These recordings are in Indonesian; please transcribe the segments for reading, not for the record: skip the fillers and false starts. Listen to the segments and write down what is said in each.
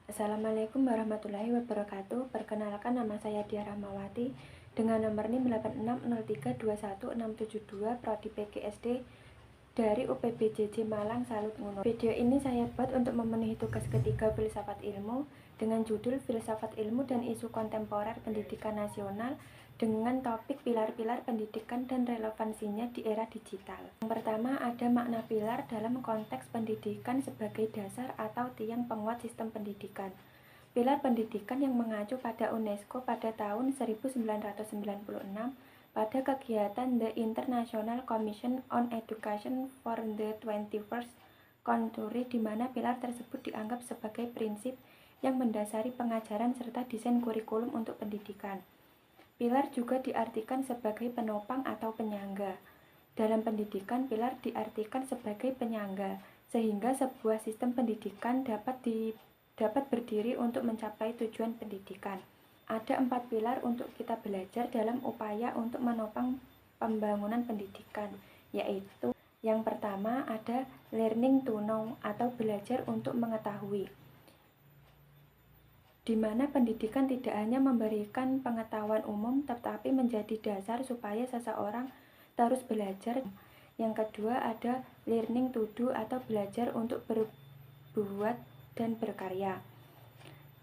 Assalamualaikum warahmatullahi wabarakatuh. Perkenalkan, nama saya Diah Rahmawati dengan nomor NIM 8603216172 Prodi PGSD dari UPBJJ Malang Salut Ngunur. Video ini saya buat untuk memenuhi tugas ketiga filsafat ilmu dengan judul Filsafat Ilmu dan Isu Kontemporer Pendidikan Nasional dengan topik pilar-pilar pendidikan dan relevansinya di era digital. Yang pertama, ada makna pilar dalam konteks pendidikan sebagai dasar atau tiang penguat sistem pendidikan. Pilar pendidikan yang mengacu pada UNESCO pada tahun 1996 pada kegiatan The International Commission on Education for the 21st Century, di mana pilar tersebut dianggap sebagai prinsip yang mendasari pengajaran serta desain kurikulum untuk pendidikan. Pilar juga diartikan sebagai penopang atau penyangga. Dalam pendidikan, pilar diartikan sebagai penyangga, sehingga sebuah sistem pendidikan dapat berdiri untuk mencapai tujuan pendidikan. Ada 4 pilar untuk kita belajar dalam upaya untuk menopang pembangunan pendidikan, yaitu yang pertama ada learning to know atau belajar untuk mengetahui, di mana pendidikan tidak hanya memberikan pengetahuan umum tetapi menjadi dasar supaya seseorang terus belajar. Yang kedua ada learning to do atau belajar untuk berbuat dan berkarya,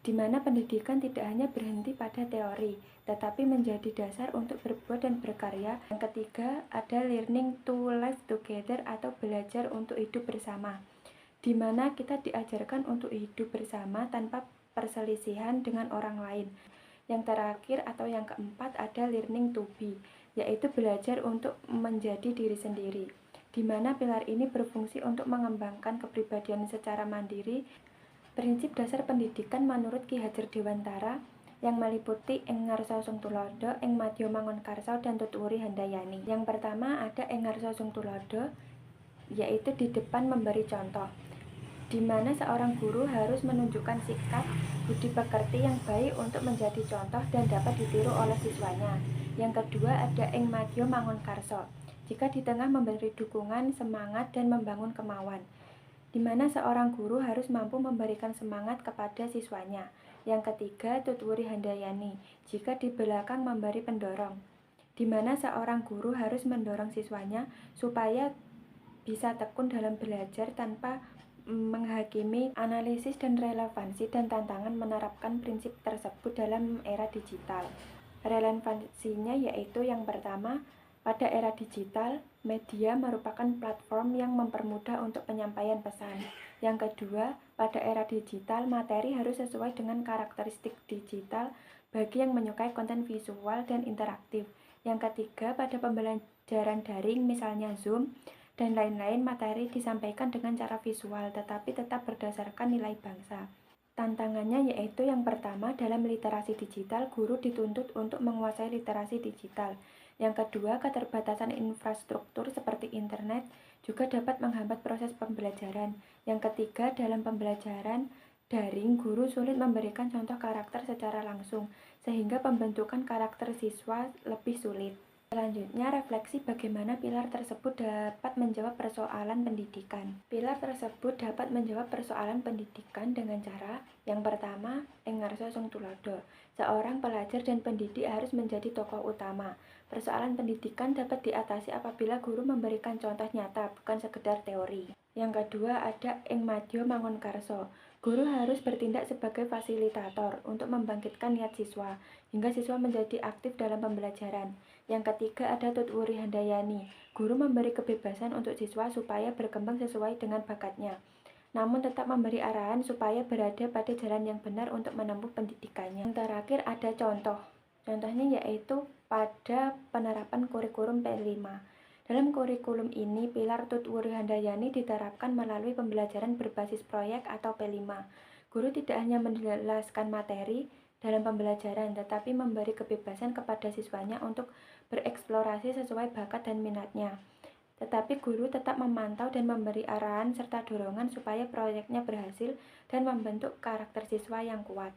di mana pendidikan tidak hanya berhenti pada teori tetapi menjadi dasar untuk berbuat dan berkarya. Yang ketiga ada learning to live together atau belajar untuk hidup bersama, di mana kita diajarkan untuk hidup bersama tanpa perselisihan dengan orang lain. Yang terakhir atau yang keempat ada learning to be, yaitu belajar untuk menjadi diri sendiri, di mana pilar ini berfungsi untuk mengembangkan kepribadian secara mandiri. Prinsip dasar pendidikan menurut Ki Hajar Dewantara yang meliputi ing ngarsa sung tulodo, ing madya mangun karsa, dan tuturi handayani. Yang pertama ada ing ngarsa sung tulodo, yaitu di depan memberi contoh, di mana seorang guru harus menunjukkan sikap budi pekerti yang baik untuk menjadi contoh dan dapat ditiru oleh siswanya. Yang kedua ada ing madya mangun karsa, jika di tengah memberi dukungan, semangat, dan membangun kemauan, di mana seorang guru harus mampu memberikan semangat kepada siswanya. Yang ketiga tuturi handayani, jika di belakang memberi pendorong, di mana seorang guru harus mendorong siswanya supaya bisa tekun dalam belajar tanpa menghakimi analisis dan relevansi dan tantangan menerapkan prinsip tersebut dalam era digital. Relevansinya yaitu yang pertama, pada era digital, media merupakan platform yang mempermudah untuk penyampaian pesan. Yang kedua, pada era digital, materi harus sesuai dengan karakteristik digital bagi yang menyukai konten visual dan interaktif. Yang ketiga, pada pembelajaran daring, misalnya Zoom dan lain-lain, materi disampaikan dengan cara visual tetapi tetap berdasarkan nilai bangsa. Tantangannya yaitu yang pertama, dalam literasi digital, guru dituntut untuk menguasai literasi digital. Yang kedua, keterbatasan infrastruktur seperti internet juga dapat menghambat proses pembelajaran. Yang ketiga, dalam pembelajaran daring, guru sulit memberikan contoh karakter secara langsung, sehingga pembentukan karakter siswa lebih sulit. Selanjutnya, refleksi bagaimana pilar tersebut dapat menjawab persoalan pendidikan. Pilar tersebut dapat menjawab persoalan pendidikan dengan cara yang pertama, ing ngarsa sung tulodo. Seorang pelajar dan pendidik harus menjadi tokoh utama. Persoalan pendidikan dapat diatasi apabila guru memberikan contoh nyata, bukan sekedar teori. Yang kedua ada ing madya mangun karsa. Guru harus bertindak sebagai fasilitator untuk membangkitkan niat siswa, hingga siswa menjadi aktif dalam pembelajaran. Yang ketiga ada tuturi handayani. Guru memberi kebebasan untuk siswa supaya berkembang sesuai dengan bakatnya, namun tetap memberi arahan supaya berada pada jalan yang benar untuk menempuh pendidikannya. Yang terakhir ada contoh. Contohnya yaitu pada penerapan kurikulum P5. Dalam kurikulum ini, pilar tuturi handayani diterapkan melalui pembelajaran berbasis proyek atau P5. Guru tidak hanya menjelaskan materi dalam pembelajaran, tetapi memberi kebebasan kepada siswanya untuk bereksplorasi sesuai bakat dan minatnya. Tetapi guru tetap memantau dan memberi arahan serta dorongan supaya proyeknya berhasil dan membentuk karakter siswa yang kuat.